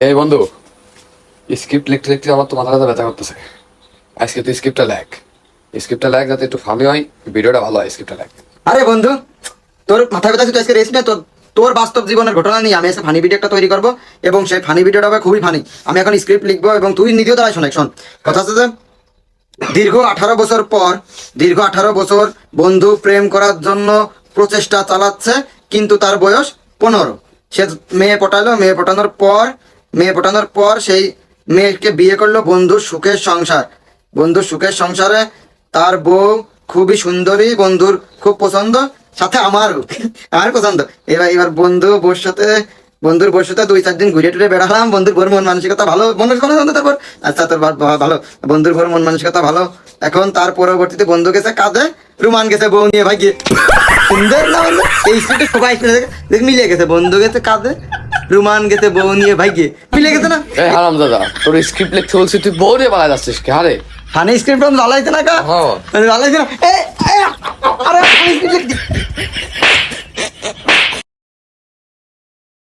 এই বন্ধু, স্ক্রিপ্ট লিখতে লিখতে আমার তো মাথা ব্যথা ব্যথা করতেছে। আজকে তুই স্ক্রিপ্টটা লেখ যাতে একটু ফানি হয়, ভিডিওটা ভালো হয়। স্ক্রিপ্টটা লেখ। আরে বন্ধু, তোর মাথা ব্যথা তুই আজকে রেস্ট নে। তোর বাস্তব জীবনের ঘটনা নিয়ে আমি ফানি ভিডিও একটা তৈরি করবো এবং সেই ফানি ভিডিওটা হবে খুবই ফানি। আমি এখন স্ক্রিপ্ট লিখবো এবং তুই নিজেও দাঁড়ায় শোন। কথা হচ্ছে যে দীর্ঘ 18 বছর বন্ধু প্রেম করার জন্য প্রচেষ্টা চালাচ্ছে, কিন্তু তার বয়স 15। সে মেয়ে পটালো, মেয়ে পটানোর পর সেই মেয়েকে বিয়ে করলো। বন্ধুর সুখের সংসারে তার বউ খুবই সুন্দরী, বন্ধুর খুব পছন্দ, সাথে আমার পছন্দ। এবার বন্ধুর বউর সাথে 2-4 দিন ঘুরে টুরে বেড়ালাম। বন্ধুর বউর মন মানসিকতা ভালো, তারপর আচ্ছা তোর ভালো, বন্ধুর বউর মন মানসিকতা ভালো। এখন তার পরবর্তীতে বন্ধু গেছে কাঁদে, রুমান গেছে বউ নিয়ে ভাগিয়ে। সুন্দর না বন্ধু? এই স্ক্রিপ্টে সবাই দেখ মিলে গেছে। বন্ধু গেছে কাঁদে, রুমান গেছে বউ নিয়ে ভাগিয়ে, মিলে গেছে না? এই হারামজাদা, তোর স্ক্রিপ্ট লিখতে বলছি, তুই বউ নিয়ে পালা যাচ্ছিস কে? আরে ফানি স্ক্রিপ্ট জ্বালাইছে না কা? হ্যাঁ। জ্বালাইছে না? আরে ফানি স্ক্রিপ্ট